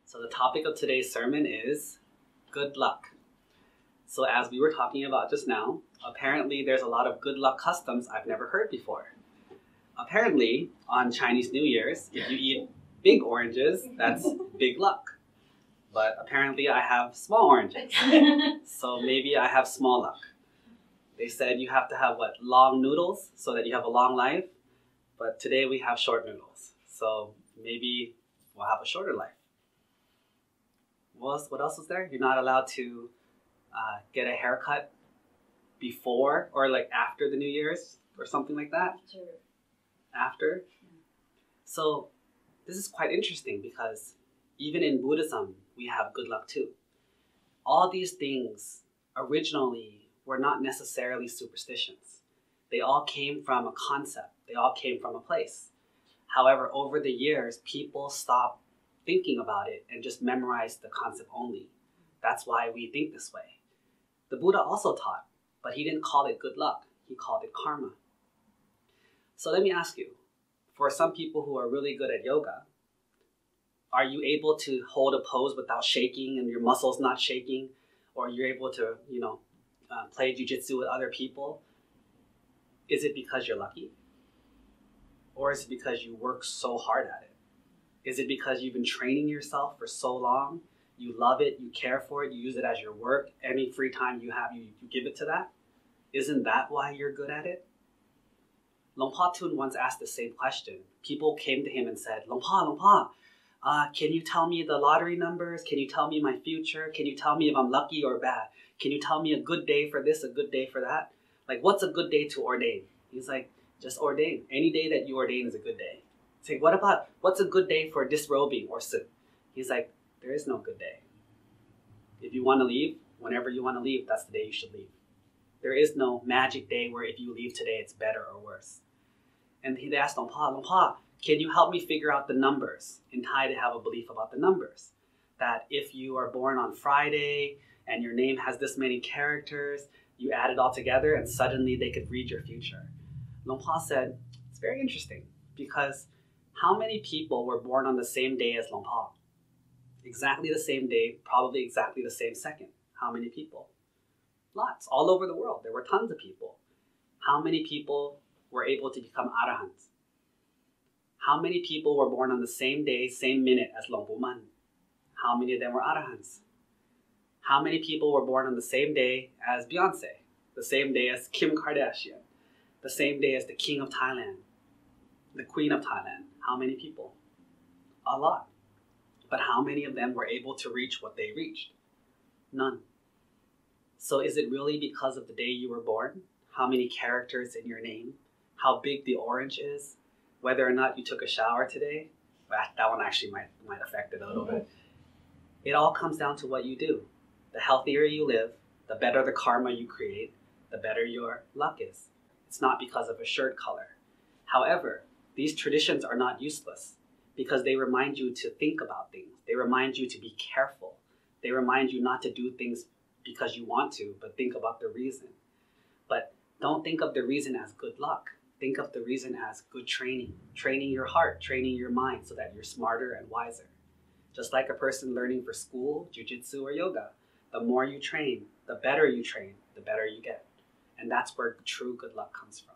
So the topic of today's sermon is good luck. So as we were talking about just now, apparently there's a lot of good luck customs I've never heard before. Apparently, on Chinese New Year's, if you eat big oranges, that's big luck. But apparently I have small oranges, so maybe I have small luck. They said you have to have, long noodles so that you have a long life, but today we have short noodles, so maybe we'll have a shorter life. What else is there? You're not allowed to get a haircut before or after the New Year's or something like that? After? Yeah. So this is quite interesting because even in Buddhism, we have good luck too. All these things originally were not necessarily superstitions. They all came from a concept. They all came from a place. However, over the years, people stopped thinking about it and just memorized the concept only. That's why we think this way. The Buddha also taught, but he didn't call it good luck. He called it karma. So let me ask you, for some people who are really good at yoga, are you able to hold a pose without shaking and your muscles not shaking? Or you're able to, play jiu-jitsu with other people? Is it because you're lucky? Or is it because you work so hard at it? Is it because you've been training yourself for so long? You love it, you care for it, you use it as your work. Any free time you have, you give it to that? Isn't that why you're good at it? Luang Por Thoon once asked the same question. People came to him and said, Luang Por, can you tell me the lottery numbers? Can you tell me my future? Can you tell me if I'm lucky or bad? Can you tell me a good day for this, a good day for that? What's a good day to ordain? He's like, just ordain. Any day that you ordain is a good day. Say, what's a good day for disrobing or sit? He's like, there is no good day. If you want to leave, whenever you want to leave, that's the day you should leave. There is no magic day where if you leave today, it's better or worse. And he asked Luang Por, can you help me figure out the numbers? In Thai, they have a belief about the numbers. That if you are born on Friday and your name has this many characters, you add it all together and suddenly they could read your future. Luang Por said, it's very interesting because how many people were born on the same day as Luang Por? Exactly the same day, probably exactly the same second. How many people? Lots, all over the world. There were tons of people. How many people were able to become arahants? How many people were born on the same day, same minute as Luang Por Man? How many of them were arahants? How many people were born on the same day as Beyonce? The same day as Kim Kardashian? The same day as the King of Thailand? The Queen of Thailand? How many people? A lot. But how many of them were able to reach what they reached? None. So is it really because of the day you were born? How many characters in your name? How big the orange is? Whether or not you took a shower today? Well, that one actually might affect it a little bit. It all comes down to what you do. The healthier you live, the better the karma you create, the better your luck is. It's not because of a shirt color. However, these traditions are not useless because they remind you to think about things. They remind you to be careful. They remind you not to do things because you want to, but think about the reason. But don't think of the reason as good luck. Think of the reason as good training. Training your heart, training your mind so that you're smarter and wiser. Just like a person learning for school, jiu-jitsu, or yoga. The more you train, the better you get. And that's where true good luck comes from.